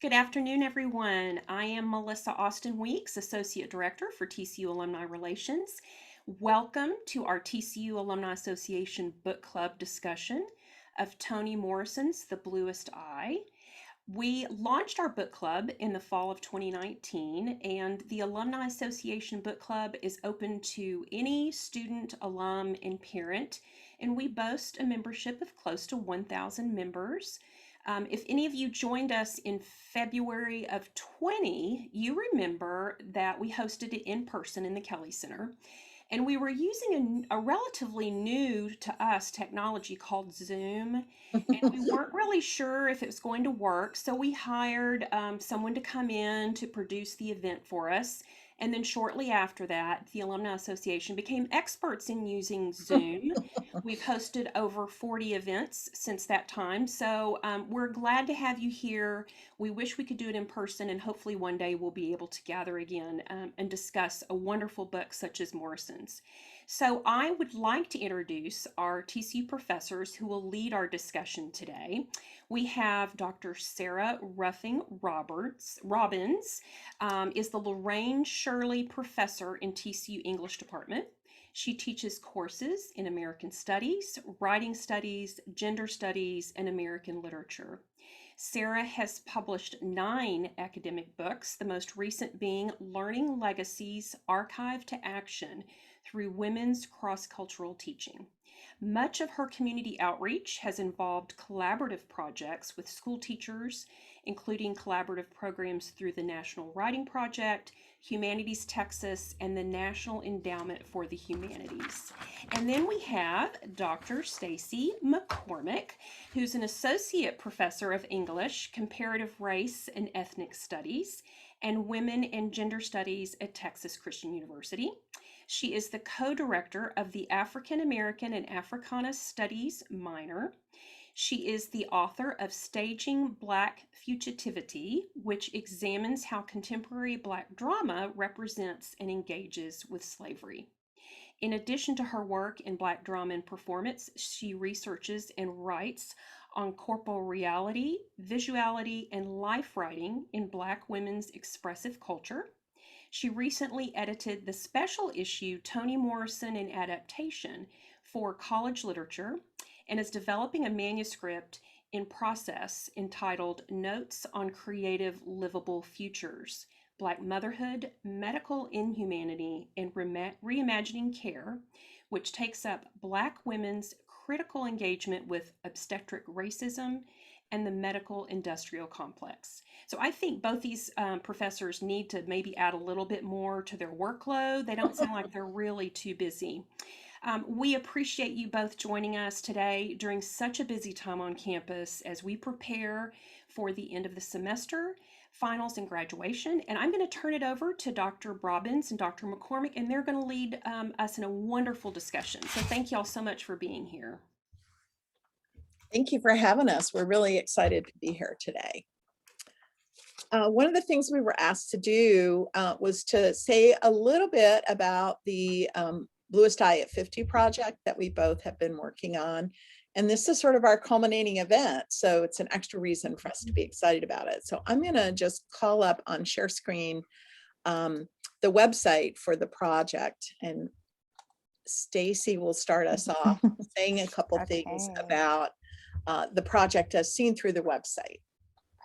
Good afternoon, everyone. I am Melissa Austin Weeks, Associate Director for TCU Alumni Relations. Welcome to our TCU Alumni Association Book Club discussion of Toni Morrison's The Bluest Eye. We launched our book club in the fall of 2019, and the Alumni Association Book Club is open to any student, alum, and parent, and we boast a membership of close to 1,000 members. If any of you joined us in February of 20, you remember that we hosted it in person in the Kelly Center. And we were using a relatively new to us technology called Zoom, and we weren't really sure if it was going to work. So we hired someone to come in to produce the event for us. And then shortly after that, the Alumni Association became experts in using Zoom. We've hosted over 40 events since that time. So we're glad to have you here. We wish we could do it in person, and hopefully one day we'll be able to gather again and discuss a wonderful book such as Morrison's. So I would like to introduce our TCU professors who will lead our discussion today. We have Dr. Sarah Ruffing Robbins, is the Lorraine Shirley Professor in TCU English Department. She teaches courses in American Studies, Writing Studies, Gender Studies, and American Literature. Sarah has published 9 academic books, the most recent being Learning Legacies, Archive to Action through Women's Cross-Cultural Teaching. Much of her community outreach has involved collaborative projects with school teachers, including collaborative programs through the National Writing Project, Humanities Texas, and the National Endowment for the Humanities. And then we have Dr. Stacy McCormick, who's an associate professor of English, comparative race and ethnic studies, and women and gender studies at Texas Christian University. She is the co-director of the African American and Africana Studies minor. She is the author of Staging Black Fugitivity, which examines how contemporary Black drama represents and engages with slavery. In addition to her work in Black drama and performance, she researches and writes on corporeality, visuality, and life writing in Black women's expressive culture. She recently edited the special issue Toni Morrison and Adaptation for College Literature and is developing a manuscript in process entitled Notes on Creative Livable Futures, Black Motherhood, Medical Inhumanity, and Reimagining Care, which takes up Black women's critical engagement with obstetric racism and the medical industrial complex. So I think both these professors need to maybe add a little bit more to their workload. They don't sound like they're really too busy. We appreciate you both joining us today during such a busy time on campus as we prepare for the end of the semester, finals, and graduation. And I'm going to turn it over to Dr. Robbins and Dr. McCormick, and they're going to lead us in a wonderful discussion. So thank you all so much for being here. Thank you for having us. We're really excited to be here today. One of the things we were asked to do was to say a little bit about the Bluest Eye at 50 project that we both have been working on. And this is sort of our culminating event. So it's an extra reason for us to be excited about it. So I'm going to just call up on share screen the website for the project, and Stacy will start us off saying a couple things about the project as seen through the website.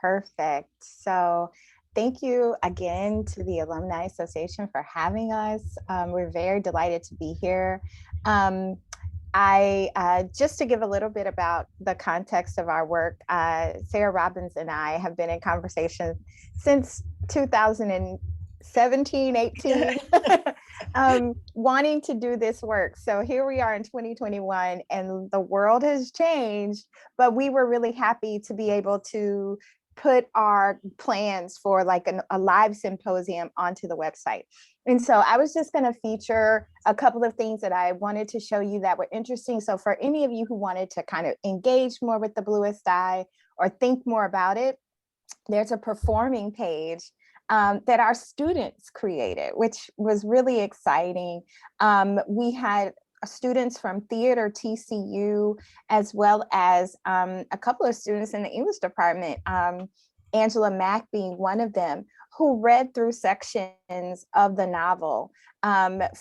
Perfect. So thank you again to the Alumni Association for having us. We're very delighted to be here. Just to give a little bit about the context of our work, Sarah Robbins and I have been in conversation since 2017, 18, wanting to do this work. So here we are in 2021 and the world has changed, but we were really happy to be able to put our plans for like a live symposium onto the website. And so I was just going to feature a couple of things that I wanted to show you that were interesting. So for any of you who wanted to kind of engage more with the Bluest Eye or think more about it, there's a performing page that our students created, which was really exciting. We had students from theater TCU, as well as a couple of students in the English department. Angela Mack being one of them, who read through sections of the novel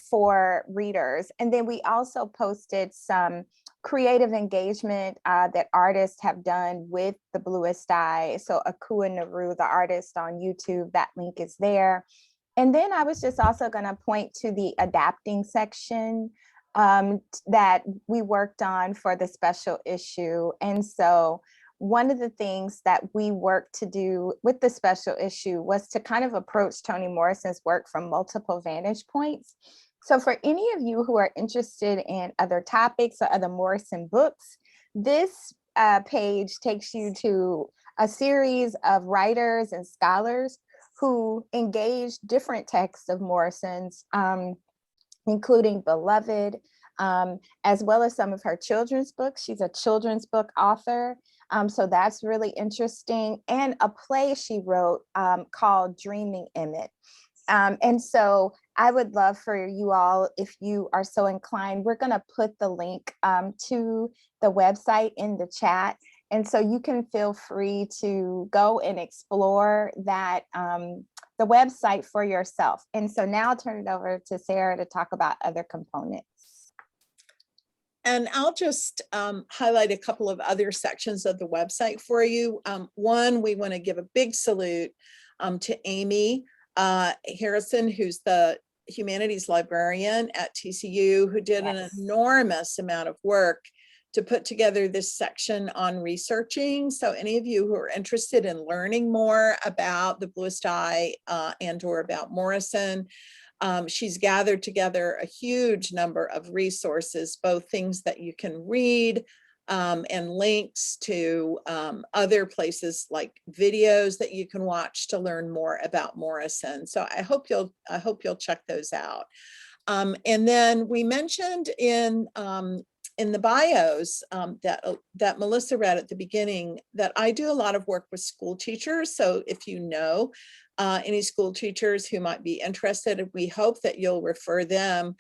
for readers. And then we also posted some creative engagement that artists have done with the Bluest Eye. So Akua Naru, the artist on YouTube, that link is there. And then I was just also going to point to the adapting section that we worked on for the special issue. And so one of the things that we worked to do with the special issue was to kind of approach Toni Morrison's work from multiple vantage points. So for any of you who are interested in other topics or other Morrison books, this page takes you to a series of writers and scholars who engaged different texts of Morrison's, including Beloved, as well as some of her children's books. She's a children's book author. So that's really interesting. And a play she wrote called Dreaming Emmett. And so I would love for you all, if you are so inclined, we're going to put the link to the website in the chat. And so you can feel free to go and explore that, the website for yourself. And so now I'll turn it over to Sarah to talk about other components. And I'll just highlight a couple of other sections of the website for you. One, we want to give a big salute to Amy Harrison, who's the humanities librarian at TCU, who did an enormous amount of work to put together this section on researching. So any of you who are interested in learning more about the Bluest Eye and or about Morrison, she's gathered together a huge number of resources, both things that you can read and links to other places like videos that you can watch to learn more about Morrison. So I hope you'll check those out. And then we mentioned in the bios that Melissa read at the beginning that I do a lot of work with school teachers. So if you know any school teachers who might be interested, we hope that you'll refer them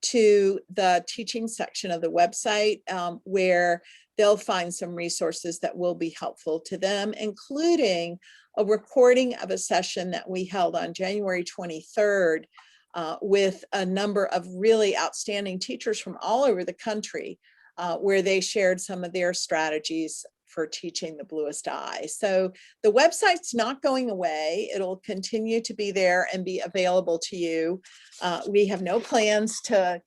to the teaching section of the website where they'll find some resources that will be helpful to them, including a recording of a session that we held on January 23rd with a number of really outstanding teachers from all over the country, where they shared some of their strategies for teaching the Bluest Eye. So the website's not going away. It'll continue to be there and be available to you. We have no plans to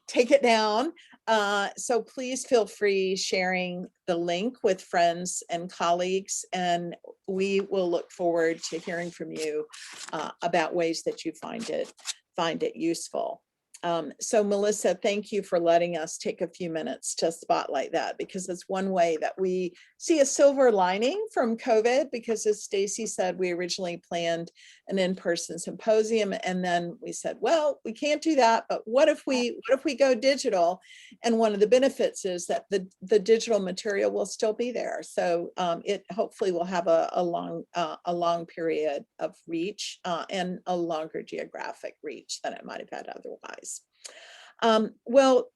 take it down. So please feel free sharing the link with friends and colleagues, and we will look forward to hearing from you about ways that you find it useful. So Melissa, thank you for letting us take a few minutes to spotlight that, because it's one way that we see a silver lining from COVID, because as Stacy said, we originally planned an in-person symposium, and then we said, well, we can't do that, but what if we go digital? And one of the benefits is that the digital material will still be there. So it hopefully will have a long period of reach and a longer geographic reach than it might have had otherwise. Well,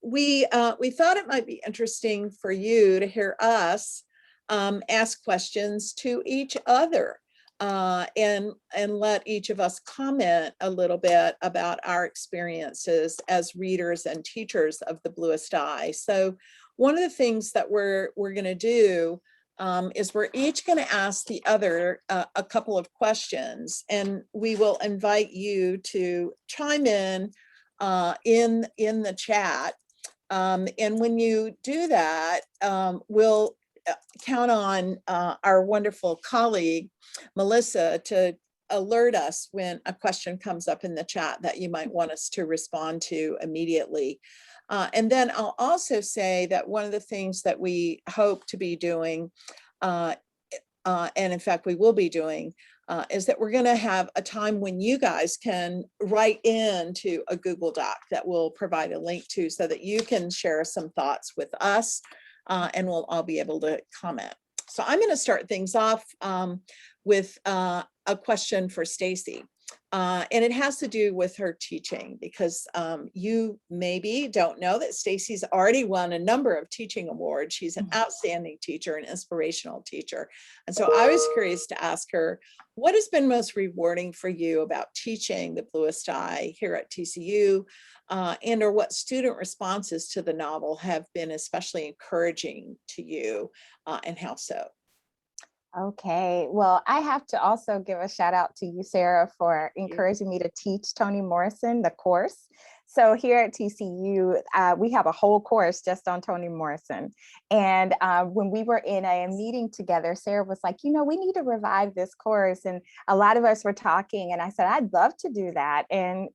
we thought it might be interesting for you to hear us ask questions to each other and let each of us comment a little bit about our experiences as readers and teachers of the Bluest Eye. So one of the things that we're going to do is we're each going to ask the other a couple of questions, and we will invite you to chime in the chat. And when you do that, we'll count on our wonderful colleague, Melissa, to alert us when a question comes up in the chat that you might want us to respond to immediately. And then I'll also say that one of the things that we hope to be doing, and in fact we will be doing, is that we're going to have a time when you guys can write into a Google Doc that we'll provide a link to, so that you can share some thoughts with us and we'll all be able to comment. So I'm going to start things off with a question for Stacy. And it has to do with her teaching, because you maybe don't know that Stacy's already won a number of teaching awards. She's an outstanding teacher, an inspirational teacher. And so I was curious to ask her, what has been most rewarding for you about teaching the Bluest Eye here at TCU, and or what student responses to the novel have been especially encouraging to you, and how so? Okay, well, I have to also give a shout out to you, Sarah, for encouraging me to teach Toni Morrison the course. So here at TCU, we have a whole course just on Toni Morrison. And when we were in a meeting together, Sarah was like, you know, we need to revive this course. And a lot of us were talking, and I said, I'd love to do that. And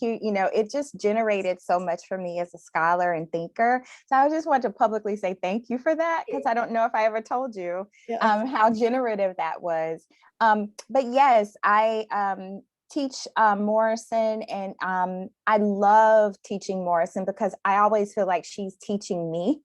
you know, it just generated so much for me as a scholar and thinker. So I just want to publicly say thank you for that, because I don't know if I ever told you how generative that was. But yes, I teach Morrison, and I love teaching Morrison because I always feel like she's teaching me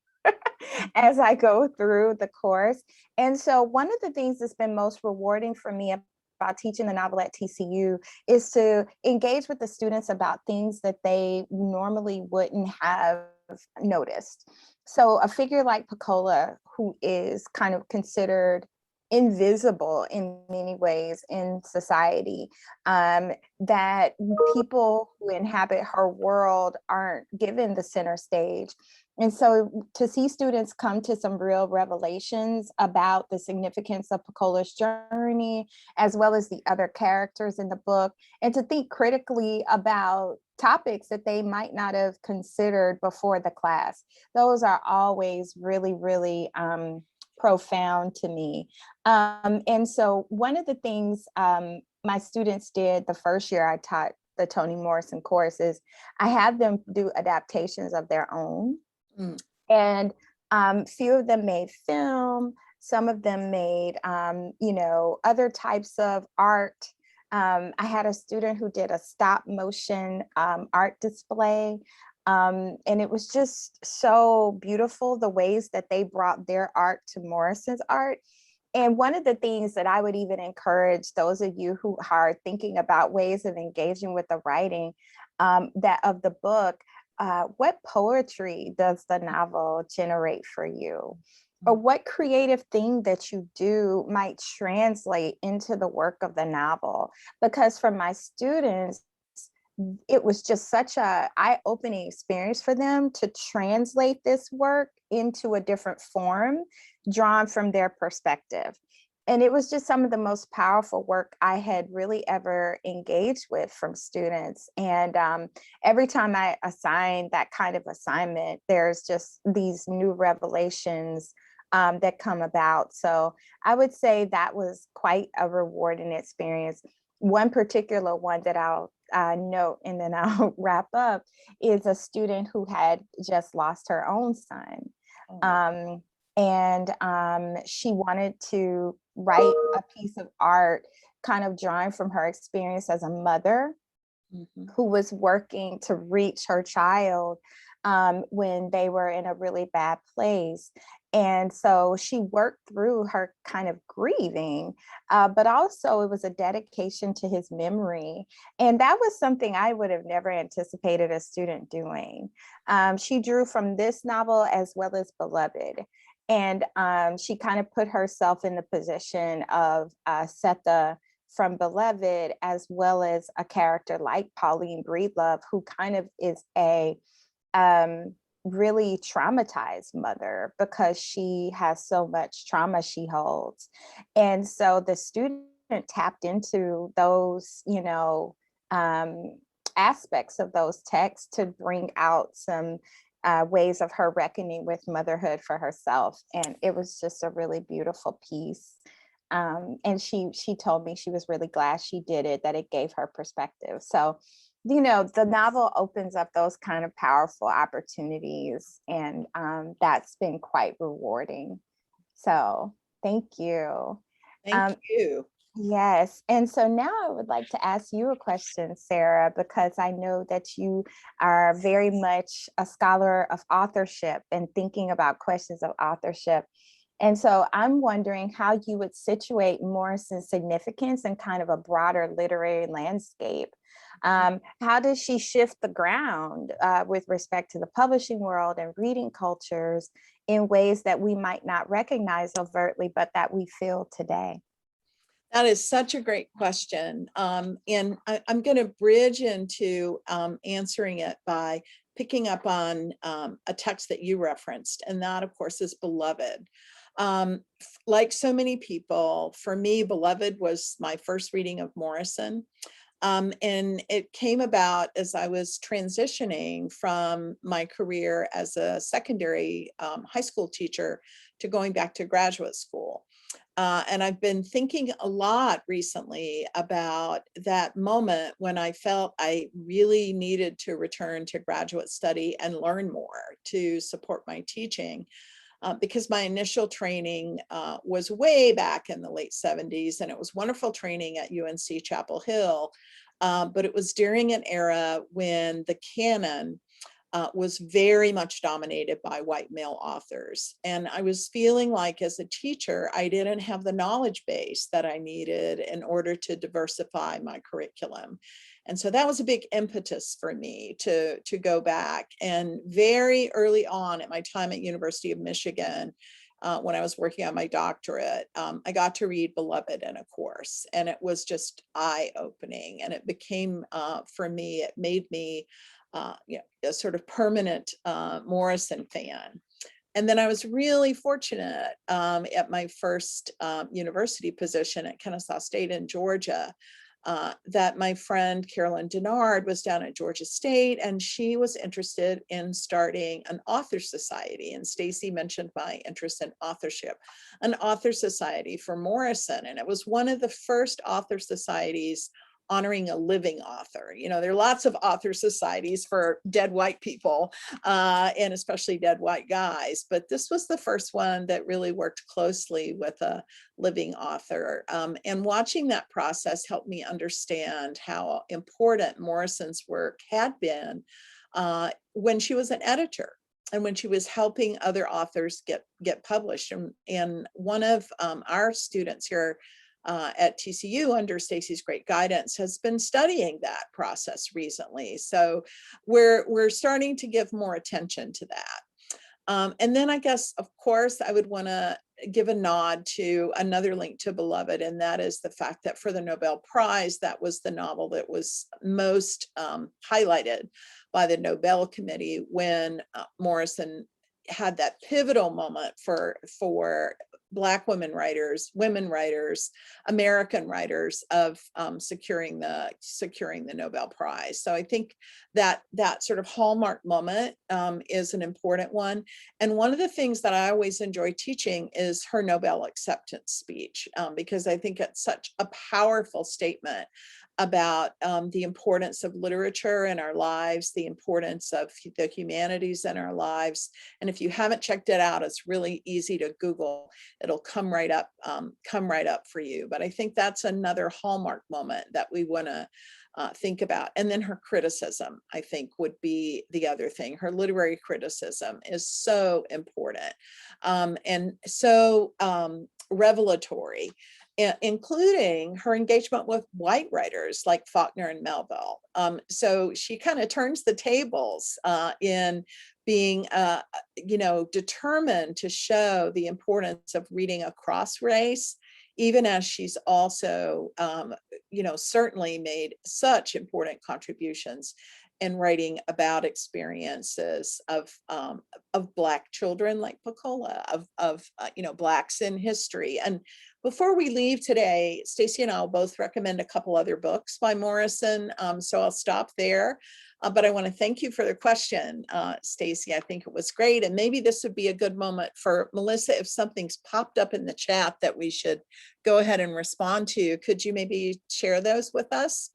as I go through the course. And so one of the things that's been most rewarding for me about teaching the novel at TCU is to engage with the students about things that they normally wouldn't have noticed. So a figure like Pecola, who is kind of considered invisible in many ways in society, that people who inhabit her world aren't given the center stage. And so to see students come to some real revelations about the significance of Pecola's journey, as well as the other characters in the book, and to think critically about topics that they might not have considered before the class, those are always really, really profound to me. And so one of the things my students did the first year I taught the Toni Morrison course is I had them do adaptations of their own. And few of them made film, some of them made, you know, other types of art. I had a student who did a stop motion art display. And it was just so beautiful, the ways that they brought their art to Morrison's art. And one of the things that I would even encourage those of you who are thinking about ways of engaging with the writing that of the book, what poetry does the novel generate for you? Or what creative thing that you do might translate into the work of the novel? Because for my students, it was just such a eye-opening experience for them to translate this work into a different form drawn from their perspective. And it was just some of the most powerful work I had really ever engaged with from students. And every time I assign that kind of assignment, there's just these new revelations that come about. So I would say that was quite a rewarding experience. One particular one that I'll note, and then I'll wrap up, is a student who had just lost her own son. And she wanted to write a piece of art kind of drawing from her experience as a mother who was working to reach her child when they were in a really bad place. And so she worked through her kind of grieving, but also it was a dedication to his memory. And that was something I would have never anticipated a student doing. She drew from this novel as well as Beloved. And she kind of put herself in the position of Setha from Beloved, as well as a character like Pauline Breedlove, who kind of is a really traumatized mother because she has so much trauma she holds. And so the student tapped into those, you know, aspects of those texts to bring out some ways of her reckoning with motherhood for herself. And it was just a really beautiful piece. And she told me she was really glad she did it, that it gave her perspective. So, you know, the novel opens up those kind of powerful opportunities, and that's been quite rewarding. So thank you. Thank you. Yes. And so now I would like to ask you a question, Sarah, because I know that you are very much a scholar of authorship and thinking about questions of authorship. And so I'm wondering how you would situate Morrison's significance in kind of a broader literary landscape. How does she shift the ground with respect to the publishing world and reading cultures in ways that we might not recognize overtly, but that we feel today? That is such a great question. And I'm going to bridge into answering it by picking up on a text that you referenced. And that, of course, is Beloved. Like so many people, for me, Beloved was my first reading of Morrison. And it came about as I was transitioning from my career as a secondary high school teacher to going back to graduate school. And I've been thinking a lot recently about that moment when I felt I really needed to return to graduate study and learn more to support my teaching. Because my initial training was way back in the late 70s, and it was wonderful training at UNC Chapel Hill. But it was during an era when the canon was very much dominated by white male authors. And I was feeling like as a teacher, I didn't have the knowledge base that I needed in order to diversify my curriculum. And so that was a big impetus for me to go back. And very early on at my time at University of Michigan, when I was working on my doctorate, I got to read Beloved in a course, and it was just eye-opening. And it became, for me, it made me a sort of permanent Morrison fan. And then I was really fortunate at my first university position at Kennesaw State in Georgia, that my friend Carolyn Denard was down at Georgia State, and she was interested in starting an author society. And Stacy mentioned my interest in authorship, an author society for Morrison. And it was one of the first author societies honoring a living author. You know, there are lots of author societies for dead white people, and especially dead white guys, but this was the first one that really worked closely with a living author. And watching that process helped me understand how important Morrison's work had been when she was an editor and when she was helping other authors get published. And one of our students here at TCU, under Stacy's great guidance, has been studying that process recently. So we're starting to give more attention to that. And then I guess, of course, I would want to give a nod to another link to Beloved, and that is the fact that for the Nobel Prize, that was the novel that was most highlighted by the Nobel Committee when Morrison had that pivotal moment for Black women writers, American writers, of securing the Nobel Prize. So I think that sort of hallmark moment is an important one. And one of the things that I always enjoy teaching is her Nobel acceptance speech, because I think it's such a powerful statement about the importance of literature in our lives, the importance of the humanities in our lives. And if you haven't checked it out, it's really easy to Google. It'll come right up for you. But I think that's another hallmark moment that we want to think about. And then her criticism, I think, would be the other thing. Her literary criticism is so important and so revelatory, including her engagement with white writers like Faulkner and Melville. So she kind of turns the tables in being, determined to show the importance of reading across race, even as she's also, certainly made such important contributions in writing about experiences of Black children like Pecola, of Blacks in history. And before we leave today, Stacy and I will both recommend a couple other books by Morrison, so I'll stop there. But I want to thank you for the question, Stacy. I think it was great. And maybe this would be a good moment for Melissa, if something's popped up in the chat that we should go ahead and respond to. Could you maybe share those with us?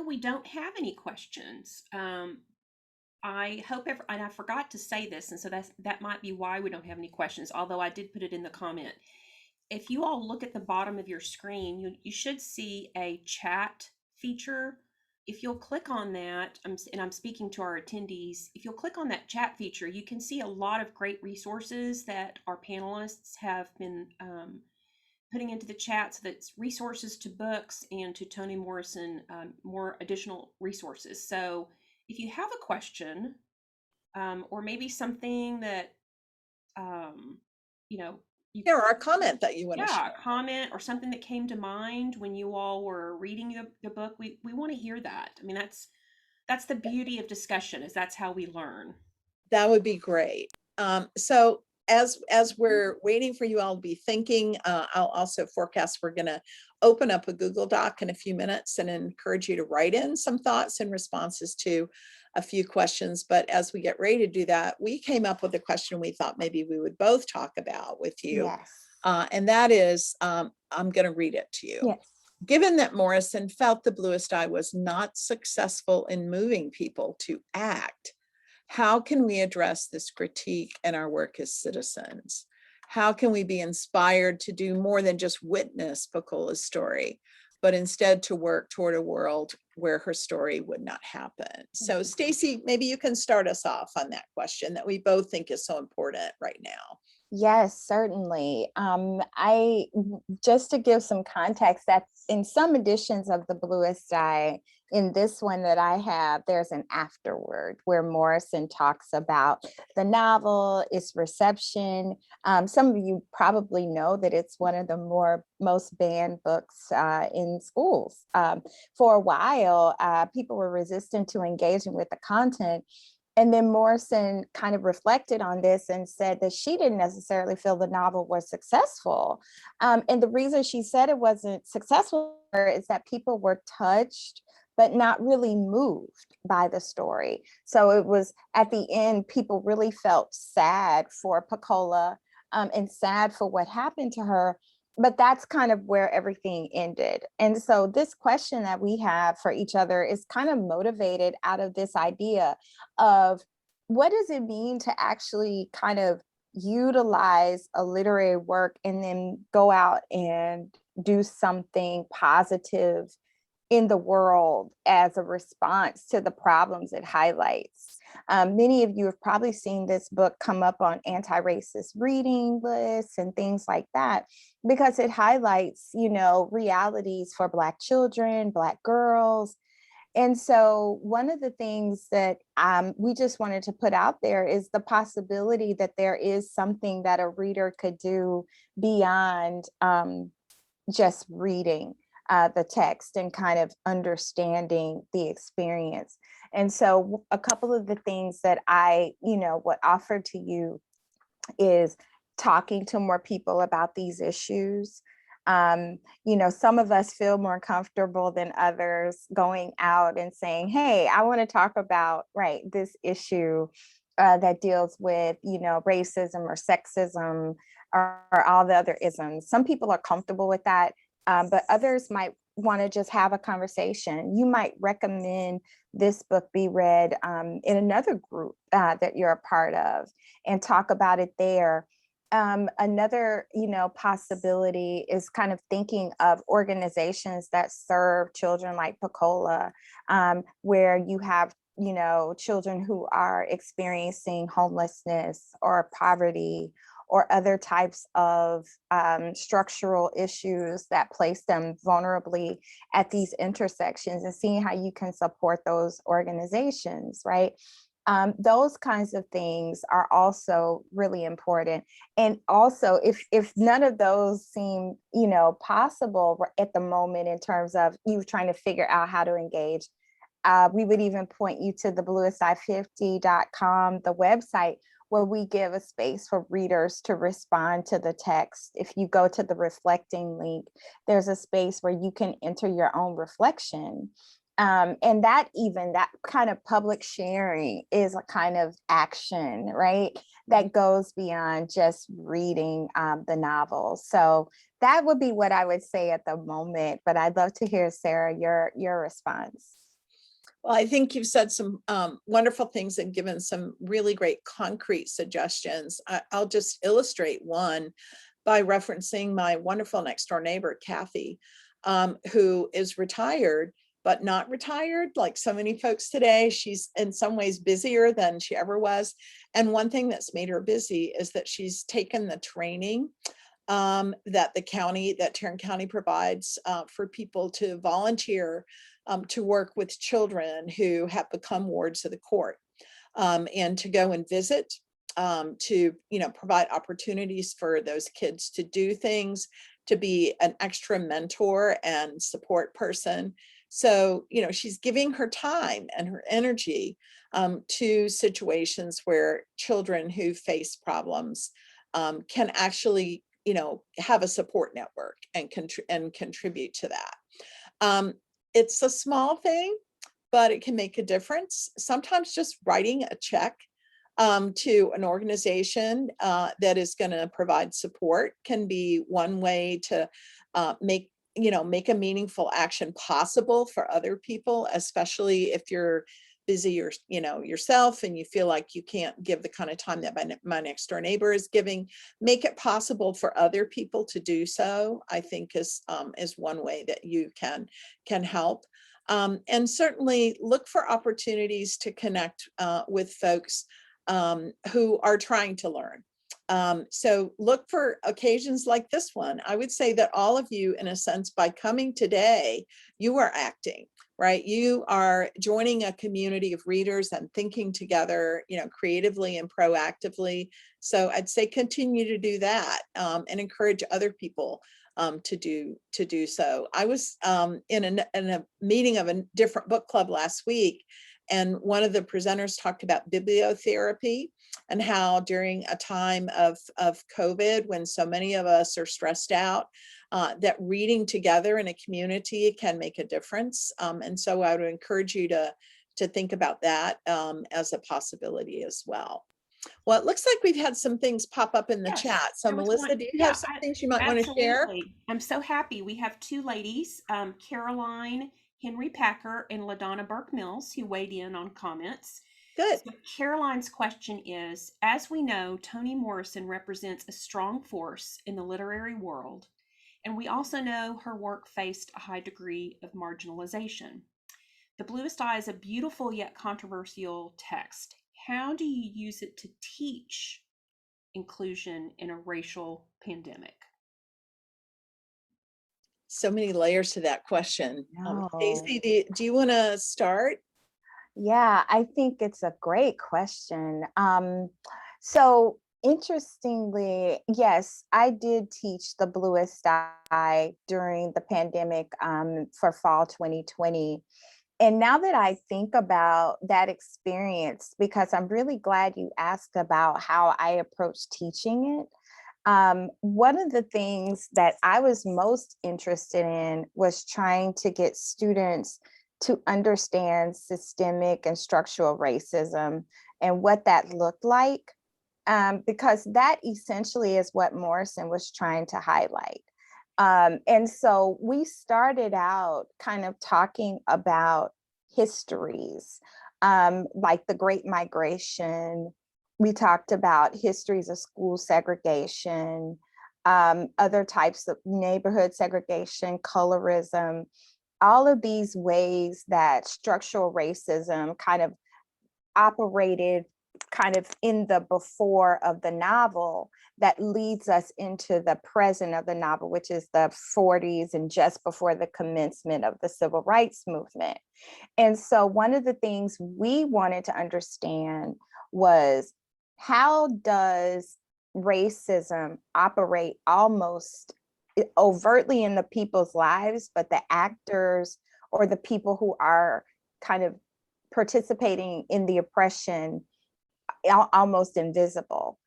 We don't have any questions. I hope and I forgot to say this, and so that might be why we don't have any questions, although I did put it in the comment. If you all look at the bottom of your screen, you should see a chat feature if you'll click on that, and I'm speaking to our attendees, if you'll click on that chat feature, you can see a lot of great resources that our panelists have been putting into the chat. So that's resources to books, and to Toni Morrison, more additional resources. So if you have a question, or maybe something that, you know, you, Yeah, or a comment that you want to yeah, share. a comment or something that came to mind when you all were reading the book, we want to hear that. I mean, that's the beauty of discussion, is that's how we learn. That would be great. So as we're waiting for you all to be thinking, I'll also forecast we're going to open up a Google Doc in a few minutes and encourage you to write in some thoughts and responses to a few questions. But as we get ready to do that, we came up with a question we thought maybe we would both talk about with you. Yes. And that is, I'm going to read it to you. Yes. Given that Morrison felt the Bluest Eye was not successful in moving people to act, how can we address this critique in our work as citizens? How can we be inspired to do more than just witness Pacola's story, but instead to work toward a world where her story would not happen? So Stacy, maybe you can start us off on that question that we both think is so important right now. Yes, certainly. I just to give some context, that in some editions of the Bluest Eye, in this one that I have, there's an afterword where Morrison talks about the novel, its reception. Some of you probably know that it's one of the most banned books in schools. For a while, people were resistant to engaging with the content. And then Morrison kind of reflected on this and said that she didn't necessarily feel the novel was successful. And the reason she said it wasn't successful is that people were touched, but not really moved by the story. So it was at the end, people really felt sad for Pacola, and sad for what happened to her. But that's kind of where everything ended. And so this question that we have for each other is kind of motivated out of this idea of what does it mean to actually kind of utilize a literary work and then go out and do something positive in the world as a response to the problems it highlights. Many of you have probably seen this book come up on anti-racist reading lists and things like that, because it highlights, realities for Black children, Black girls. And so one of the things that we just wanted to put out there is the possibility that there is something that a reader could do beyond just reading the text and kind of understanding the experience. And so a couple of the things that I, would offer to you is talking to more people about these issues. Some of us feel more comfortable than others going out and saying, hey, I want to talk about, right, this issue that deals with, racism or sexism or all the other isms. Some people are comfortable with that, but others might want to just have a conversation. You might recommend this book be read in another group that you're a part of and talk about it there. Another, possibility is kind of thinking of organizations that serve children like Pacola, where you have, children who are experiencing homelessness or poverty or other types of structural issues that place them vulnerably at these intersections, and seeing how you can support those organizations, right? Those kinds of things are also really important. And also, if none of those seem, possible at the moment in terms of you trying to figure out how to engage, we would even point you to the bluesti50.com, the website, where we give a space for readers to respond to the text. If you go to the reflecting link, there's a space where you can enter your own reflection. And that kind of public sharing is a kind of action, right? That goes beyond just reading the novel. So that would be what I would say at the moment, but I'd love to hear, Sarah, your response. Well, I think you've said some wonderful things and given some really great concrete suggestions. I'll just illustrate one by referencing my wonderful next door neighbor, Kathy, who is retired, but not retired like so many folks today. She's in some ways busier than she ever was. And one thing that's made her busy is that she's taken the training that Tarrant County provides for people to volunteer to work with children who have become wards of the court, and to go and visit, to provide opportunities for those kids to do things, to be an extra mentor and support person. So, she's giving her time and her energy to situations where children who face problems can actually, have a support network and contribute to that. It's a small thing, but it can make a difference. Sometimes just writing a check to an organization that is going to provide support can be one way to make a meaningful action possible for other people, especially if you're busy yourself and you feel like you can't give the kind of time that my next door neighbor is giving. Make it possible for other people to do so, I think is one way that you can help. And certainly look for opportunities to connect with folks who are trying to learn. So look for occasions like this one. I would say that all of you, in a sense, by coming today, you are acting, right? You are joining a community of readers and thinking together, creatively and proactively. So I'd say continue to do that, and encourage other people to do so. I was in a meeting of a different book club last week, and one of the presenters talked about bibliotherapy and how during a time of COVID, when so many of us are stressed out, that reading together in a community can make a difference. And so I would encourage you to think about that as a possibility as well. Well, it looks like we've had some things pop up in the Yes, chat. So Melissa, do you have some things you might want to share? Absolutely. I'm so happy. We have two ladies, Caroline Henry Packer and LaDonna Burke Mills, who weighed in on comments. Good. So Caroline's question is, as we know, Toni Morrison represents a strong force in the literary world, and we also know her work faced a high degree of marginalization. The Bluest Eye is a beautiful yet controversial text. How do you use it to teach inclusion in a racial pandemic? So many layers to that question. No. Stacey, do you want to start? Yeah, I think it's a great question. So interestingly, yes, I did teach the Bluest Eye during the pandemic for fall 2020. And now that I think about that experience, because I'm really glad you asked about how I approach teaching it. One of the things that I was most interested in was trying to get students to understand systemic and structural racism and what that looked like, because that essentially is what Morrison was trying to highlight. And so we started out kind of talking about histories, like the Great Migration. We talked about histories of school segregation, other types of neighborhood segregation, colorism, all of these ways that structural racism kind of operated kind of in the before of the novel that leads us into the present of the novel, which is the 40s and just before the commencement of the civil rights movement. And so one of the things we wanted to understand was, how does racism operate almost overtly in the people's lives, but the actors or the people who are kind of participating in the oppression almost invisible.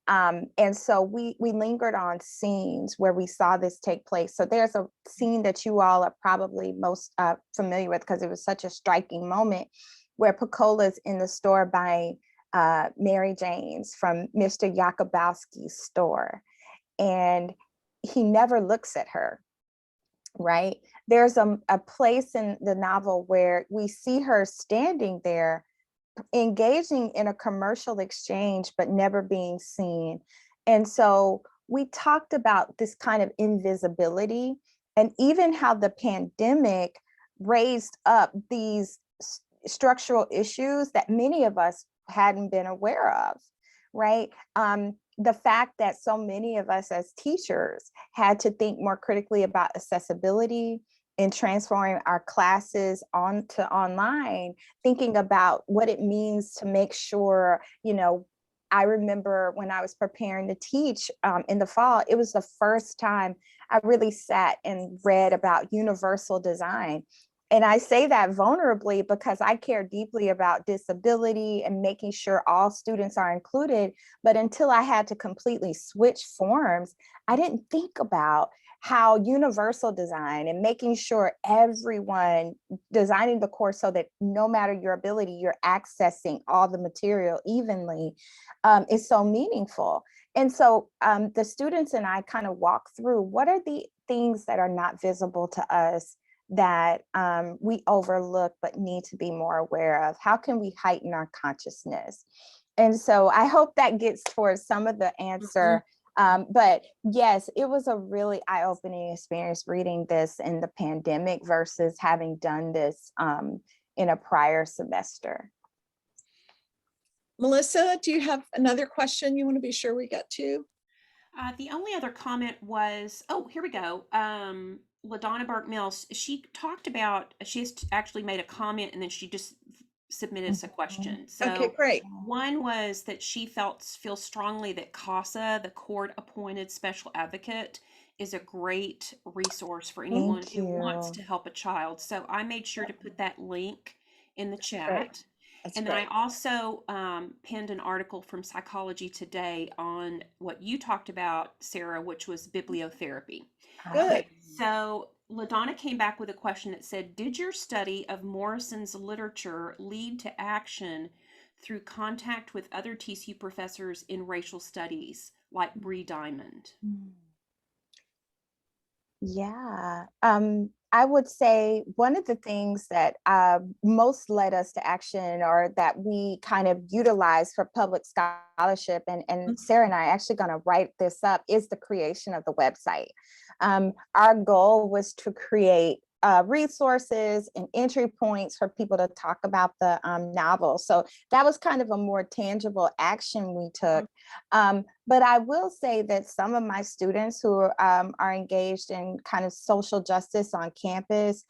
And so we lingered on scenes where we saw this take place. So there's a scene that you all are probably most familiar with, because it was such a striking moment, where Pecola's in the store buying Mary Jane's from Mr. Yakubowski's store, and he never looks at her, right? There's a place in the novel where we see her standing there engaging in a commercial exchange, but never being seen. And so we talked about this kind of invisibility, and even how the pandemic raised up these structural issues that many of us hadn't been aware of, right? The fact that so many of us as teachers had to think more critically about accessibility in transforming our classes onto online, thinking about what it means to make sure, I remember when I was preparing to teach in the fall, it was the first time I really sat and read about universal design. And I say that vulnerably because I care deeply about disability and making sure all students are included. But until I had to completely switch forms, I didn't think about how universal design and making sure everyone designing the course so that no matter your ability, you're accessing all the material evenly is so meaningful. And so the students and I kind of walk through what are the things that are not visible to us that we overlook but need to be more aware of? How can we heighten our consciousness? And so I hope that gets towards some of the answer. But yes, it was a really eye-opening experience reading this in the pandemic versus having done this in a prior semester. Melissa, do you have another question you want to be sure we get to? The only other comment was, oh, here we go. LaDonna Burke Mills, she talked about, she has actually made a comment and then she just submitted us a question. Okay, So great. one was that she feels strongly that CASA, the court appointed special advocate, is a great resource for anyone Thank who wants you. to help a child. So I made sure to put that link in the That's great. chat. That's And then great. I also penned an article from Psychology Today on what you talked about, Sarah, which was bibliotherapy. Good. Okay, so LaDonna came back with a question that said, did your study of Morrison's literature lead to action through contact with other TCU professors in racial studies, like Bree Diamond? Yeah, I would say one of the things that most led us to action or that we kind of utilize for public scholarship, and Sarah and I are actually going to write this up, is the creation of the website. Our goal was to create resources and entry points for people to talk about the novel. So that was kind of a more tangible action we took. But I will say that some of my students who are engaged in kind of social justice on campus,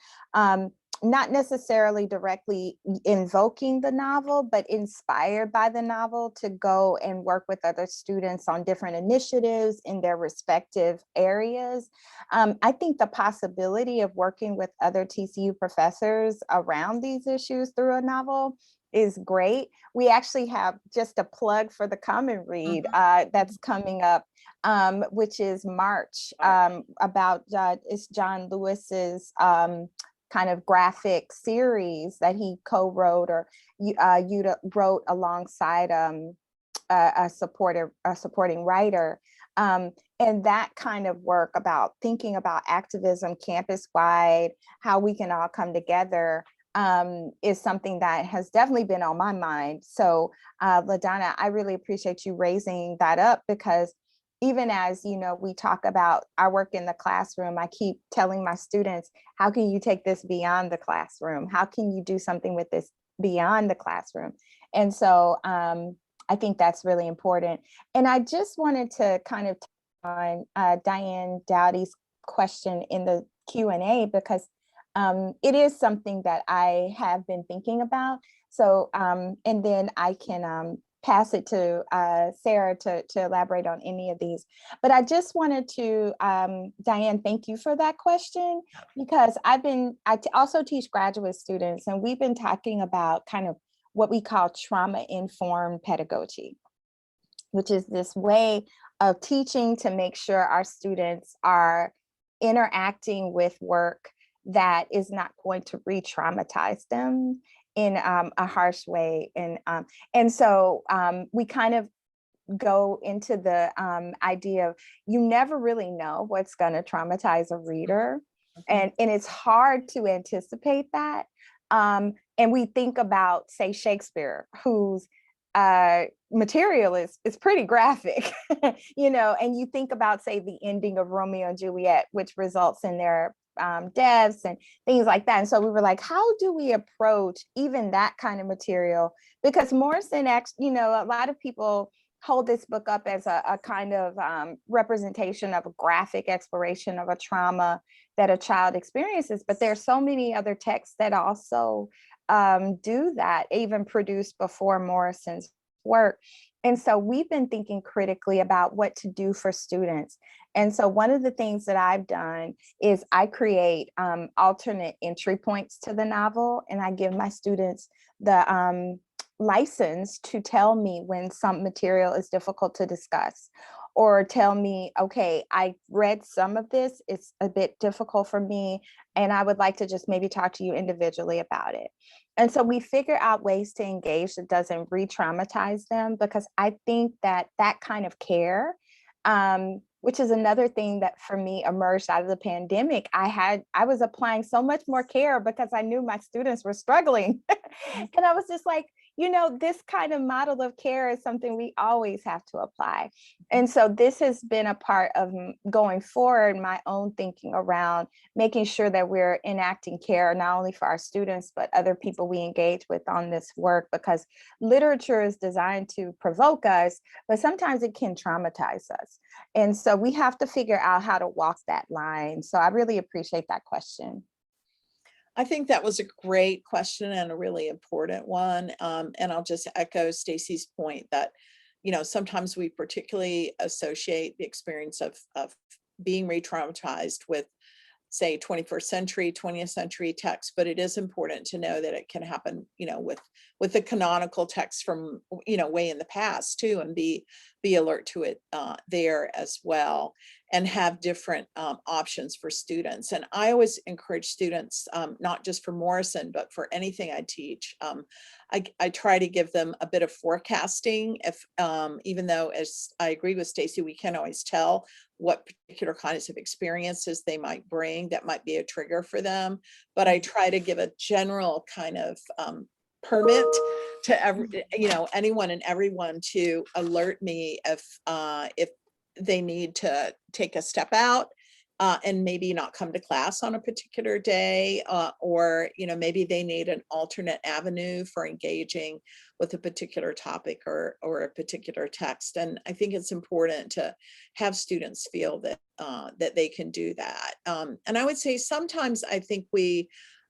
not necessarily directly invoking the novel, but inspired by the novel to go and work with other students on different initiatives in their respective areas. I think the possibility of working with other TCU professors around these issues through a novel is great. We actually have just a plug for the Common Read that's coming up, which is March, about it's John Lewis's kind of graphic series that he co-wrote or wrote alongside a supporting writer. And that kind of work about thinking about activism campus-wide, how we can all come together, is something that has definitely been on my mind. So LaDonna, I really appreciate you raising that up, because even as we talk about our work in the classroom, I keep telling my students, how can you take this beyond the classroom? How can you do something with this beyond the classroom? And so I think that's really important. And I just wanted to kind of on Diane Dowdy's question in the Q&A, because it is something that I have been thinking about. So, and then I can pass it to Sarah to elaborate on any of these. But I just wanted to, Diane, thank you for that question, because I also teach graduate students, and we've been talking about kind of what we call trauma-informed pedagogy, which is this way of teaching to make sure our students are interacting with work that is not going to re-traumatize them in a harsh way. And so we kind of go into the idea of, you never really know what's going to traumatize a reader. And it's hard to anticipate that. And we think about, say, Shakespeare, whose material is pretty graphic, and you think about, say, the ending of Romeo and Juliet, which results in their deaths and things like that. And so we were like, how do we approach even that kind of material? Because Morrison, actually, a lot of people hold this book up as a kind of representation of a graphic exploration of a trauma that a child experiences. But there's so many other texts that also do that, even produced before Morrison's work. And so we've been thinking critically about what to do for students. And so one of the things that I've done is I create alternate entry points to the novel, and I give my students the license to tell me when some material is difficult to discuss, or tell me, okay, I read some of this, it's a bit difficult for me, and I would like to just maybe talk to you individually about it. And so we figure out ways to engage that doesn't re-traumatize them, because I think that that kind of care, which is another thing that for me emerged out of the pandemic, I was applying so much more care because I knew my students were struggling. And I was just like, this kind of model of care is something we always have to apply. And so this has been a part of going forward, my own thinking around making sure that we're enacting care, not only for our students, but other people we engage with on this work, because literature is designed to provoke us, but sometimes it can traumatize us. And so we have to figure out how to walk that line. So I really appreciate that question. I think that was a great question and a really important one. And I'll just echo Stacy's point that, sometimes we particularly associate the experience of being re-traumatized with, say, 21st century, 20th century text, but it is important to know that it can happen, with the canonical text from, way in the past too, and be alert to it there as well, and have different options for students. And I always encourage students, not just for Morrison, but for anything I teach, I try to give them a bit of forecasting, if even though, as I agree with Stacy, we can't always tell what particular kinds of experiences they might bring that might be a trigger for them. But I try to give a general kind of permit to anyone and everyone to alert me if they need to take a step out and maybe not come to class on a particular day, or maybe they need an alternate avenue for engaging with a particular topic or a particular text. And I think it's important to have students feel that that they can do that. And I would say sometimes I think we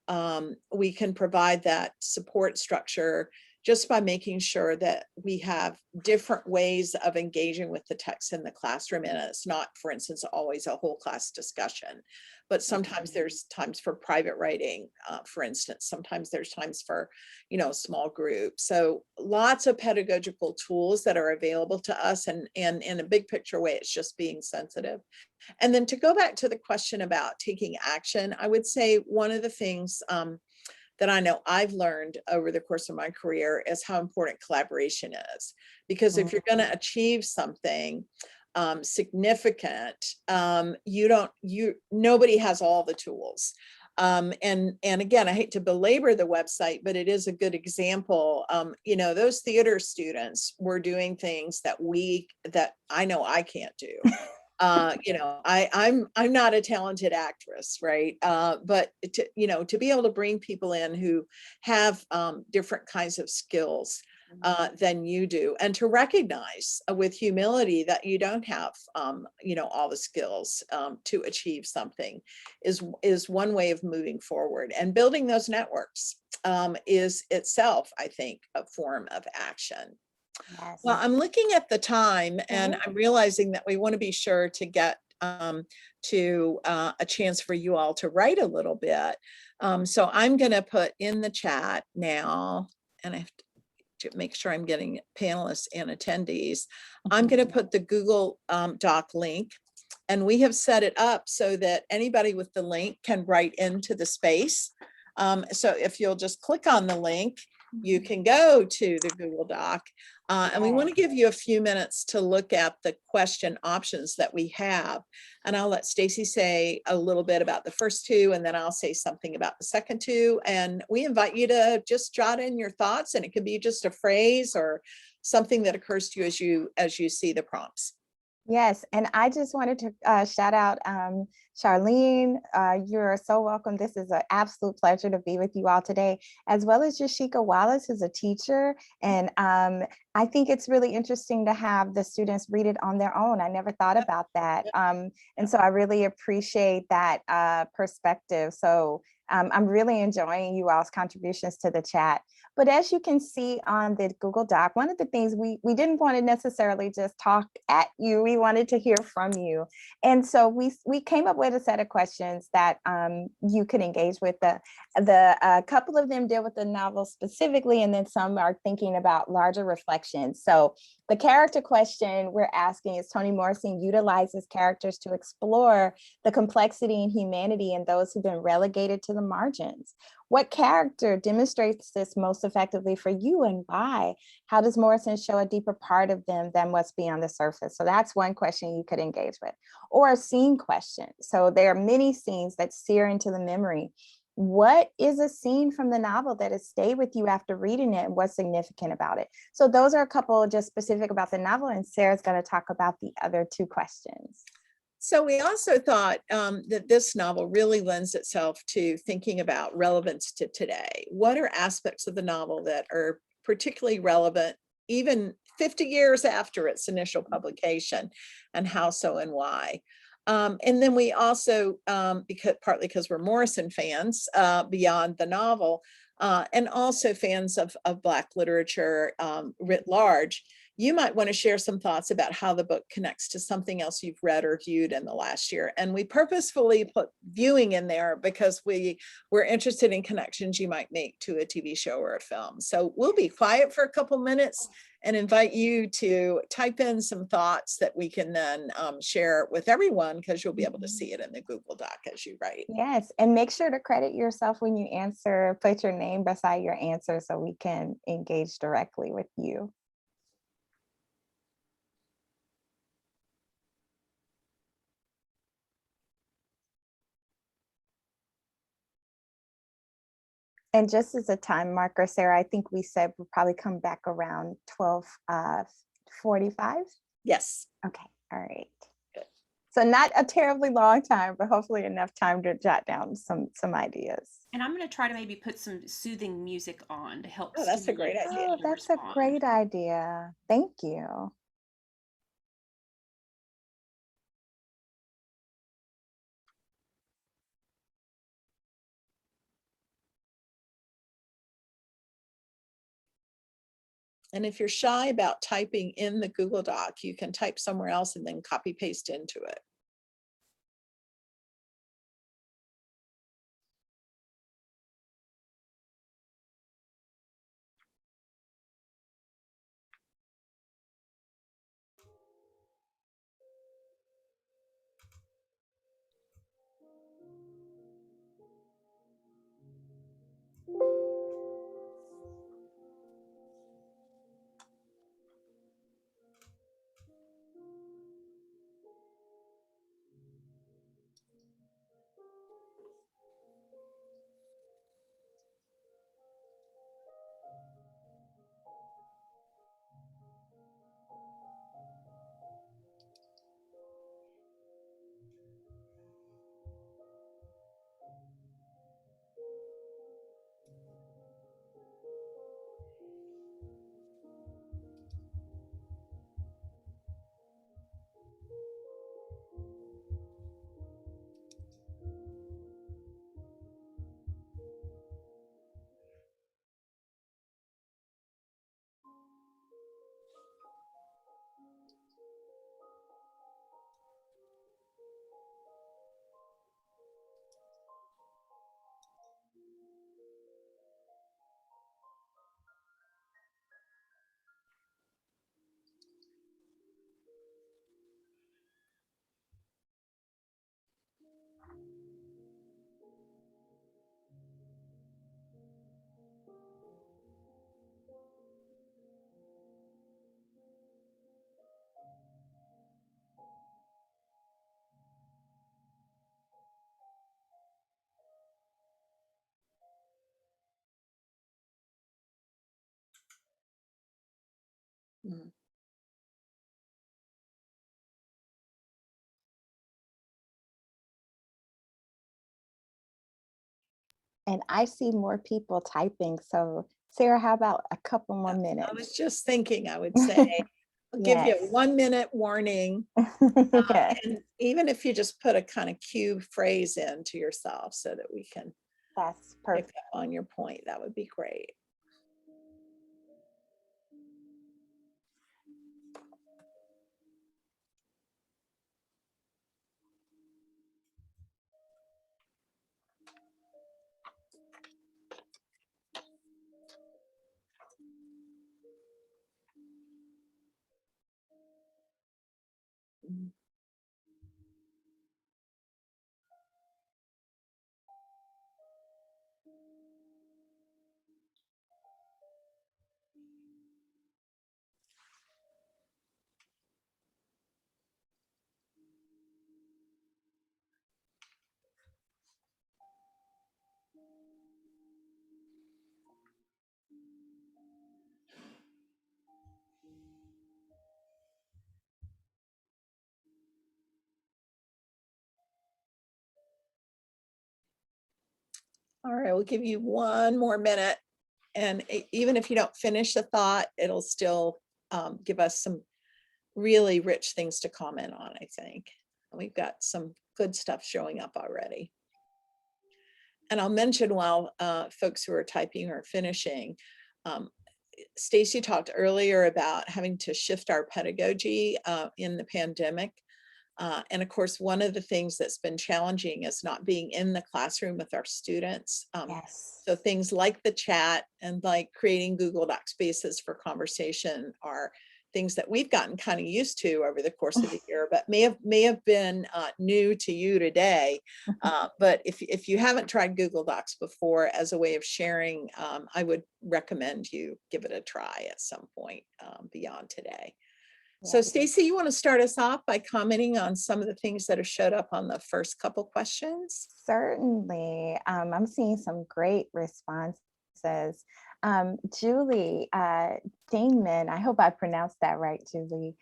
can provide that support structure just by making sure that we have different ways of engaging with the text in the classroom. And it's not, for instance, always a whole class discussion, but sometimes there's times for private writing, for instance. Sometimes there's times for, small groups. So lots of pedagogical tools that are available to us, and in a big picture way, it's just being sensitive. And then to go back to the question about taking action, I would say one of the things that I know I've learned over the course of my career is how important collaboration is. Because if you're going to achieve something significant, nobody has all the tools. And again, I hate to belabor the website, but it is a good example. Those theater students were doing things that I know I can't do. I'm not a talented actress, right? But to be able to bring people in who have different kinds of skills than you do, and to recognize with humility that you don't have all the skills to achieve something is one way of moving forward. And building those networks is itself, I think, a form of action. Yes. Well, I'm looking at the time and I'm realizing that we want to be sure to get to a chance for you all to write a little bit. So I'm going to put in the chat now, and I have to make sure I'm getting panelists and attendees. I'm going to put the Google Doc link, and we have set it up so that anybody with the link can write into the space. So if you'll just click on the link, you can go to the Google Doc. And we want to give you a few minutes to look at the question options that we have. And I'll let Stacy say a little bit about the first two, and then I'll say something about the second two. And we invite you to just jot in your thoughts, and it could be just a phrase or something that occurs to you as you see the prompts. Yes, and I just wanted to shout out Charlene. You're so welcome. This is an absolute pleasure to be with you all today, as well as Jashika Wallace, who's a teacher. And I think it's really interesting to have the students read it on their own. I never thought about that. And so I really appreciate that perspective. So I'm really enjoying you all's contributions to the chat. But as you can see on the Google Doc, one of the things we didn't want to necessarily just talk at you, we wanted to hear from you. And so we came up with a set of questions that you could engage with. The couple of them deal with the novel specifically, and then some are thinking about larger reflections. So the character question we're asking is, Toni Morrison utilizes characters to explore the complexity and humanity in those who've been relegated to the margins. What character demonstrates this most effectively for you, and why? How does Morrison show a deeper part of them than what's beyond the surface? So that's one question you could engage with. Or a scene question. So there are many scenes that sear into the memory. What is a scene from the novel that has stayed with you after reading it, and what's significant about it? So those are a couple just specific about the novel, and Sarah's going to talk about the other two questions. So we also thought that this novel really lends itself to thinking about relevance to today. What are aspects of the novel that are particularly relevant, even 50 years after its initial publication, and how so and why? And then we also, partly because we're Morrison fans beyond the novel, and also fans of Black literature writ large, you might want to share some thoughts about how the book connects to something else you've read or viewed in the last year. And we purposefully put viewing in there because we're interested in connections you might make to a TV show or a film. So we'll be quiet for a couple minutes and invite you to type in some thoughts that we can then share with everyone, because you'll be able to see it in the Google Doc as you write. Yes, and make sure to credit yourself when you answer, put your name beside your answer so we can engage directly with you. And just as a time marker, Sarah, I think we said we'll probably come back around 12:45. Yes. Okay, all right. Good. So not a terribly long time, but hopefully enough time to jot down some ideas. And I'm going to try to maybe put some soothing music on to help. Oh, that's a great idea. Oh, that's a great idea. Thank you. And if you're shy about typing in the Google Doc, you can type somewhere else and then copy paste into it. And I see more people typing. So Sarah, how about a couple more I minutes? was just thinking, I would say, I'll give you a Yes. 1-minute warning. Yes, And even if you just put a kind of cue phrase in to yourself so that we can that's pick perfect. up on your point, that would be great. All right, we'll give you 1 more minute. And even if you don't finish the thought, it'll still give us some really rich things to comment on, I think. And we've got some good stuff showing up already. And I'll mention while folks who are typing are finishing, Stacy talked earlier about having to shift our pedagogy in the pandemic. And of course, one of the things that's been challenging is not being in the classroom with our students. Yes. So things like the chat and like creating Google Doc spaces for conversation are things that we've gotten kind of used to over the course of the year, but may have been new to you today. But if you haven't tried Google Docs before as a way of sharing, I would recommend you give it a try at some point beyond today. So Yes. Stacy, you want to start us off by commenting on some of the things that have showed up on the first couple questions? Certainly. I'm seeing some great responses. Julie Dingman, I hope I pronounced that right, Julie,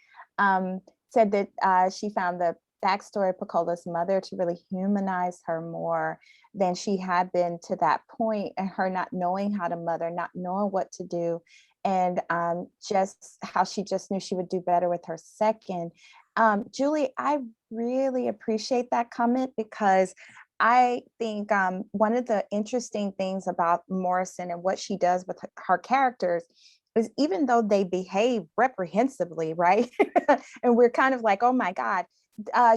said that she found the backstory of Pacola's mother to really humanize her more than she had been to that point, and her not knowing how to mother, not knowing what to do, and just how she just knew she would do better with her second. Julie, I really appreciate that comment because I think one of the interesting things about Morrison and what she does with her characters is even though they behave reprehensibly, right? And we're kind of like, oh my God,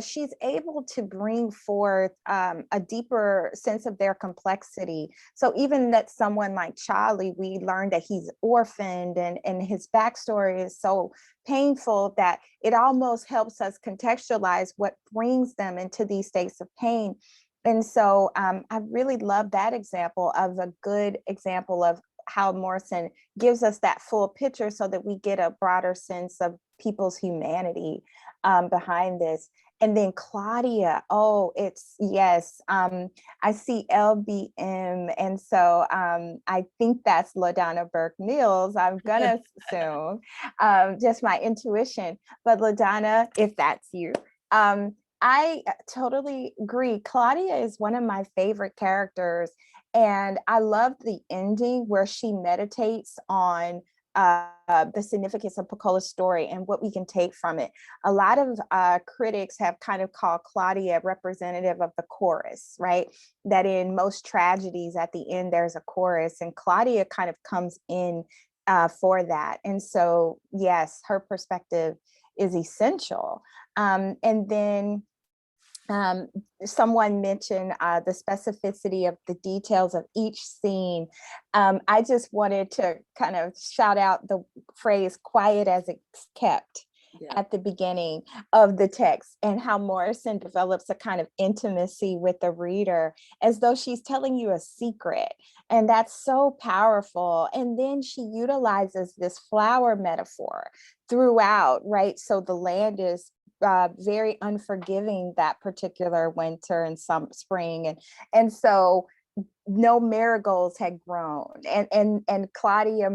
she's able to bring forth a deeper sense of their complexity. So even that someone like Charlie, we learned that he's orphaned and his backstory is so painful that it almost helps us contextualize what brings them into these states of pain. And so I really love that example of a good example of how Morrison gives us that full picture so that we get a broader sense of people's humanity behind this. And then Claudia, oh, it's yes. I see LBM. And so I think that's LaDonna Burke Mills. I'm gonna assume just my intuition. But LaDonna, if that's you, I totally agree. Claudia is one of my favorite characters. And I love the ending where she meditates on the significance of Pacola's story and what we can take from it. A lot of critics have kind of called Claudia representative of the chorus, right? That in most tragedies at the end, there's a chorus, and Claudia kind of comes in for that. And so, yes, her perspective is essential. And then someone mentioned the specificity of the details of each scene. I just wanted to kind of shout out the phrase quiet as it's kept at the beginning of the text, and how Morrison develops a kind of intimacy with the reader as though she's telling you a secret. And that's so powerful. And then she utilizes this flower metaphor throughout, right? So the land is very unforgiving that particular winter and some spring, and so no marigolds had grown, and Claudia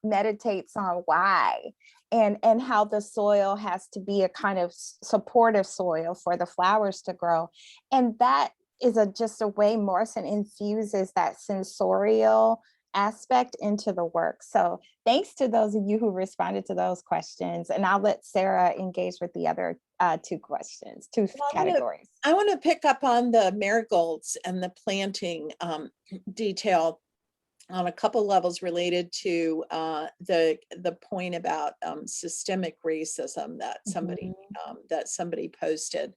meditates on why, and how the soil has to be a kind of supportive soil for the flowers to grow. And that is just a way Morrison infuses that sensorial aspect into the work. So thanks to those of you who responded to those questions. And I'll let Sarah engage with the other two questions, two categories. I want to pick up on the marigolds and the planting detail on a couple levels related to the point about systemic racism that somebody posted.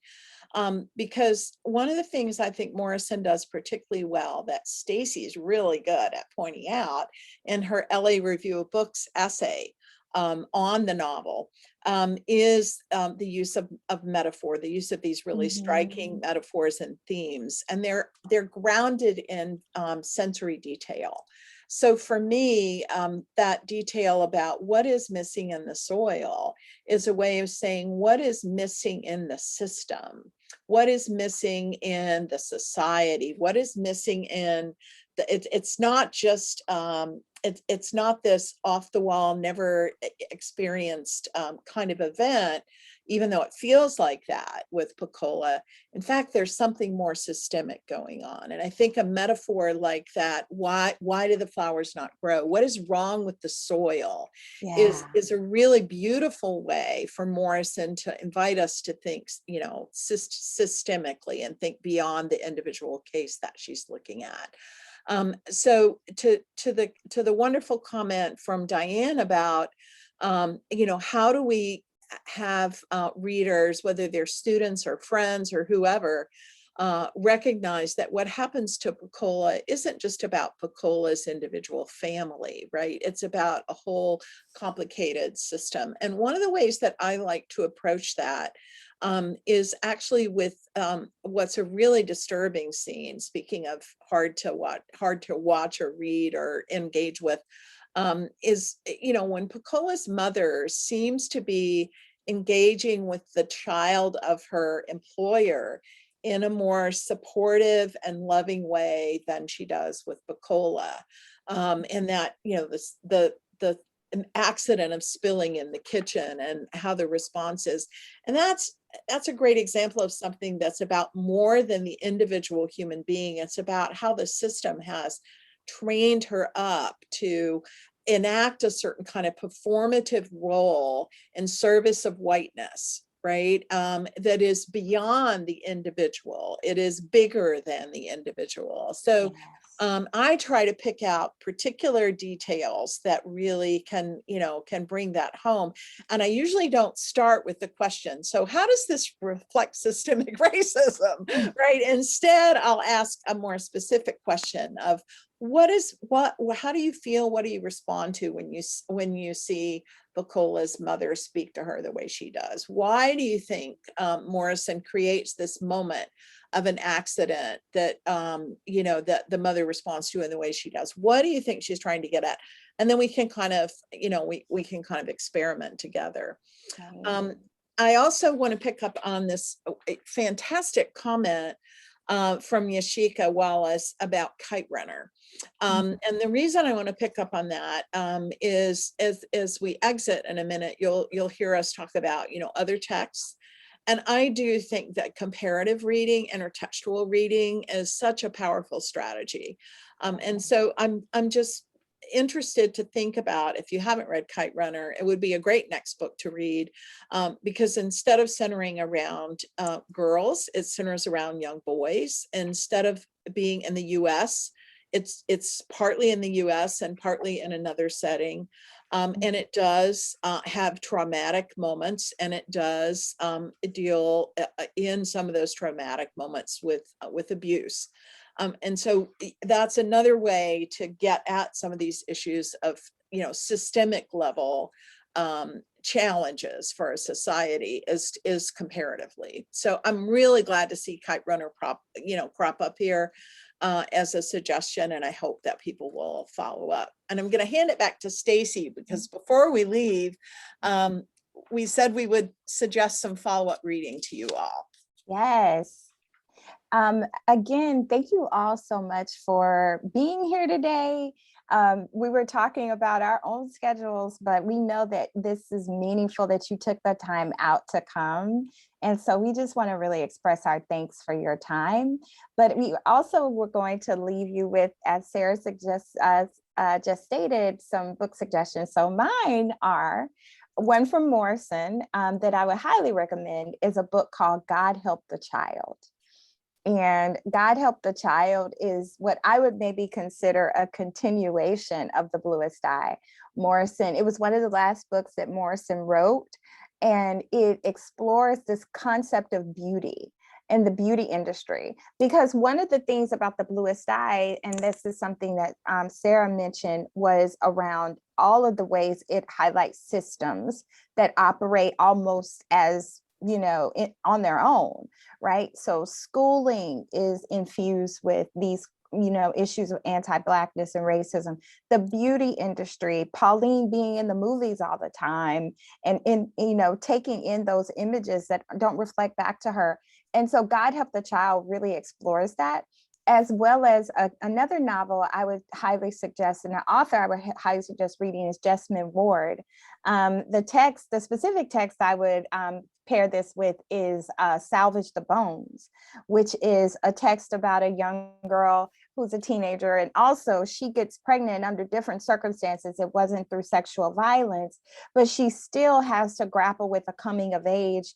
Because one of the things I think Morrison does particularly well that Stacy is really good at pointing out in her LA Review of Books essay on the novel is the use of metaphor, the use of these really striking metaphors and themes, and they're grounded in sensory detail. So for me, that detail about what is missing in the soil is a way of saying what is missing in the system, what is missing in the society, what is missing in it's not just it's not this off the wall, never experienced kind of event, even though it feels like that with Pecola. In fact, there's something more systemic going on. And I think a metaphor like that, why do the flowers not grow? What is wrong with the soil is a really beautiful way for Morrison to invite us to think, you know, systemically and think beyond the individual case that she's looking at. So to the wonderful comment from Diane about, you know, how do we have readers, whether they're students or friends or whoever, recognize that what happens to Pecola isn't just about Pecola's individual family, right? It's about a whole complicated system. And one of the ways that I like to approach that is actually with what's a really disturbing scene, speaking of hard to watch or read or engage with, is, you know, when Pecola's mother seems to be engaging with the child of her employer in a more supportive and loving way than she does with Pecola. And that, you know, the accident of spilling in the kitchen and how the response is. And that's a great example of something that's about more than the individual human being. It's about how the system has trained her up to enact a certain kind of performative role in service of whiteness, right? That is beyond the individual. It is bigger than the individual. So I try to pick out particular details that really can bring that home. And I usually don't start with the question, so how does this reflect systemic racism, right? Instead, I'll ask a more specific question of how do you feel? What do you respond to when you see Pecola's mother speak to her the way she does? Why do you think Morrison creates this moment of an accident that that the mother responds to in the way she does? What do you think she's trying to get at? And then we can kind of, we can kind of experiment together. I also want to pick up on this fantastic comment from Yashika Wallace about Kite Runner. And the reason I want to pick up on that is as we exit in a minute, you'll hear us talk about, other texts. And I do think that comparative reading, intertextual reading is such a powerful strategy. And so I'm just interested to think about, if you haven't read Kite Runner, it would be a great next book to read, because instead of centering around girls, it centers around young boys. Instead of being in the US, it's partly in the US and partly in another setting. And it does have traumatic moments, and it does deal in some of those traumatic moments with abuse. And so that's another way to get at some of these issues of, systemic level challenges for a society is comparatively. So I'm really glad to see Kite Runner crop up here as a suggestion, and I hope that people will follow up. And I'm going to hand it back to Stacy, because before we leave, we said we would suggest some follow-up reading to you all. Yes. Again, thank you all so much for being here today. We were talking about our own schedules, but we know that this is meaningful that you took the time out to come. And so we just want to really express our thanks for your time. But we also were going to leave you with, as Sarah suggests, just stated, some book suggestions. So mine are one from Morrison that I would highly recommend is a book called God Help the Child. And God Help the Child is what I would maybe consider a continuation of the Bluest Eye. Morrison, it was one of the last books that Morrison wrote, and it explores this concept of beauty in the beauty industry. Because one of the things about the Bluest Eye, and this is something that Sarah mentioned, was around all of the ways it highlights systems that operate almost as on their own, right? So schooling is infused with these issues of anti-Blackness and racism. The beauty industry, Pauline being in the movies all the time and taking in those images that don't reflect back to her. And so God Help the Child really explores that, as well as another novel I would highly suggest, and an author I would highly suggest reading is Jessamine Ward. The specific text I would pair this with is Salvage the Bones, which is a text about a young girl who's a teenager, and also she gets pregnant under different circumstances. It wasn't through sexual violence, but she still has to grapple with a coming of age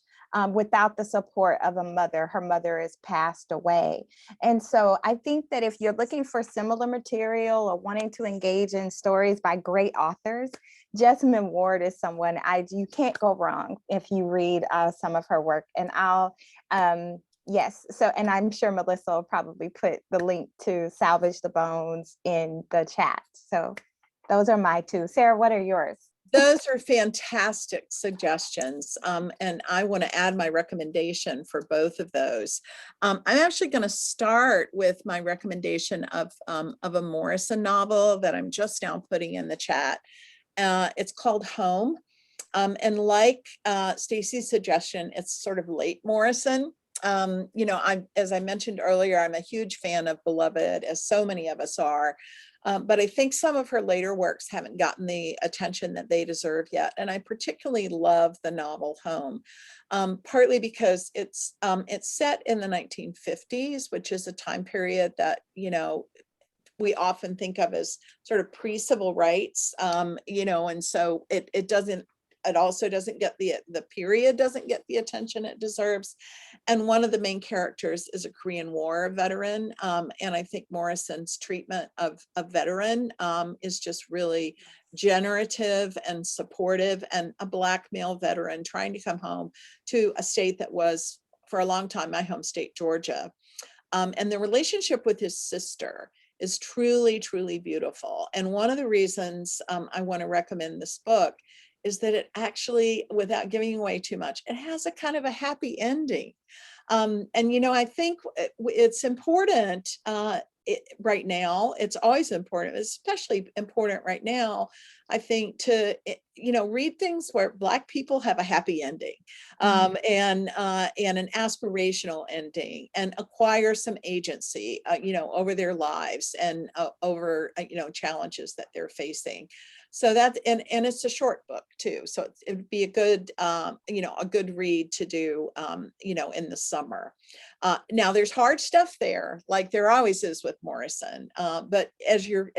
without the support of a mother. Her mother is passed away. And so I think that if you're looking for similar material or wanting to engage in stories by great authors, Jessamine Ward is someone you can't go wrong if you read some of her work. And yes, so, and I'm sure Melissa will probably put the link to Salvage the Bones in the chat. So those are my two. Sarah, what are yours? Those are fantastic suggestions. And I want to add my recommendation for both of those. I'm actually going to start with my recommendation of a Morrison novel that I'm just now putting in the chat. It's called Home. And like Stacy's suggestion, it's sort of late Morrison. As I mentioned earlier, I'm a huge fan of Beloved, as so many of us are. But I think some of her later works haven't gotten the attention that they deserve yet. And I particularly love the novel Home, partly because it's set in the 1950s, which is a time period that, we often think of as sort of pre-civil rights, and so it also doesn't get the period doesn't get the attention it deserves. And one of the main characters is a Korean War veteran. And I think Morrison's treatment of a veteran is just really generative and supportive, and a Black male veteran trying to come home to a state that was for a long time my home state, Georgia. And the relationship with his sister is truly, truly beautiful. And one of the reasons I want to recommend this book is that it actually, without giving away too much, it has a kind of a happy ending. And, I think it's important right now. It's always important, especially important right now, I think, to, read things where Black people have a happy ending and an aspirational ending, and acquire some agency, over their lives and over, challenges that they're facing. So that, and it's a short book too. So it would be a good, a good read to do, in the summer. Now there's hard stuff there, like there always is with Morrison. But as you're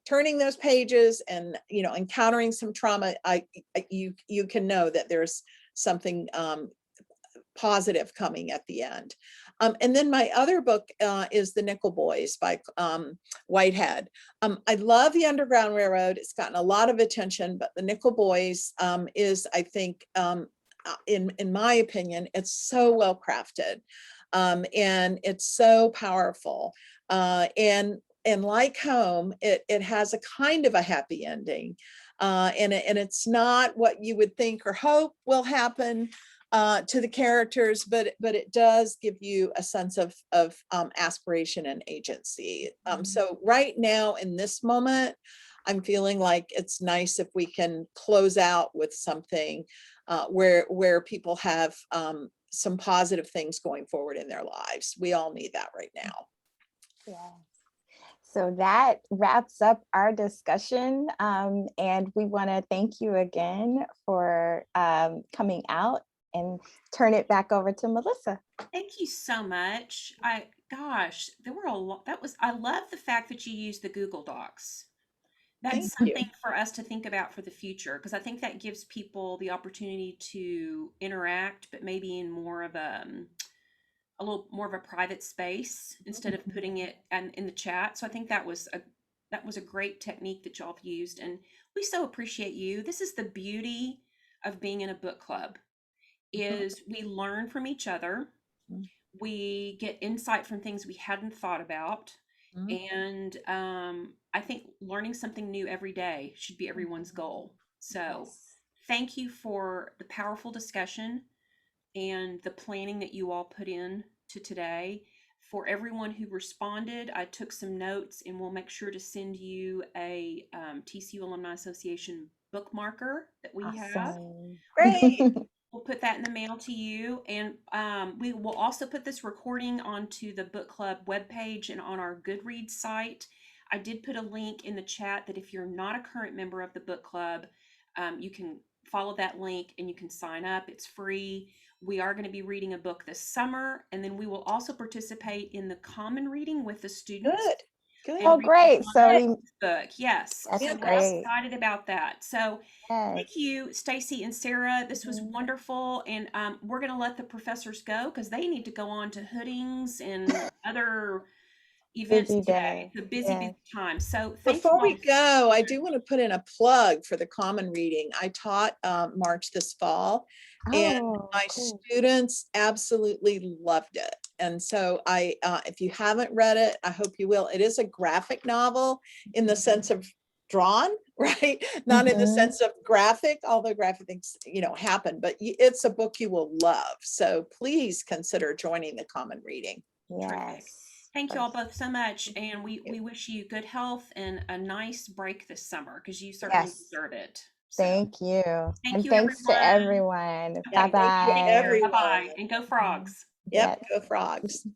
turning those pages and, encountering some trauma, you can know that there's something positive coming at the end. And then my other book is The Nickel Boys by Whitehead. I love The Underground Railroad. It's gotten a lot of attention, but The Nickel Boys is, I think, in my opinion, it's so well crafted, and it's so powerful. And like Home, it has a kind of a happy ending, and it's not what you would think or hope will happen to the characters, but it does give you a sense of aspiration and agency. So right now in this moment, I'm feeling like it's nice if we can close out with something where people have some positive things going forward in their lives. We all need that right now. Yeah. So that wraps up our discussion. And we want to thank you again for coming out and turn it back over to Melissa. Thank you so much. Gosh, there were a lot. I love the fact that you use the Google Docs. Thank That's you. something for us to think about for the future, because I think that gives people the opportunity to interact, but maybe in more of a little more of a private space instead of putting it in the chat. So I think that was a great technique that y'all have used, and we so appreciate you. This is the beauty of being in a book club, is we learn from each other. We get insight from things we hadn't thought about. And I think learning something new every day should be everyone's goal. So Yes. thank you for the powerful discussion and the planning that you all put in to today. For everyone who responded, I took some notes, and we'll make sure to send you a TCU Alumni Association bookmarker that we have. Awesome. Great. We'll put that in the mail to you, and we will also put this recording onto the book club webpage and on our Goodreads site. I did put a link in the chat that if you're not a current member of the book club, you can follow that link and you can sign up. It's free. We are going to be reading a book this summer, and then we will also participate in the common reading with the students Good. Good. and Oh, read great. one So we, book. Yes, that's so we're great. excited about that. So thank Yes. you, Stacy and Sarah. This was Mhm. wonderful, and we're going to let the professors go because they need to go on to Hoodings and other events Busy today. day. It's a busy, Yes. busy time. So thank you Before we all. go, I do want to put in a plug for the common reading. I taught March this fall, and Oh, my cool. students absolutely loved it. And so if you haven't read it, I hope you will. It is a graphic novel in the sense of drawn, right? Not in the Mhm. sense of graphic, although graphic things, happen, but it's a book you will love. So please consider joining the common reading. Terrific. Yes. Thank you all both so much, and Thank we you. wish you good health and a nice break this summer because you certainly Yes. deserve it. So Thank you. thank And you, thanks to everyone. everyone. Okay, Thank you, take care. Bye-bye. Bye everyone. bye, and go frogs. Yep, Yes. go frogs.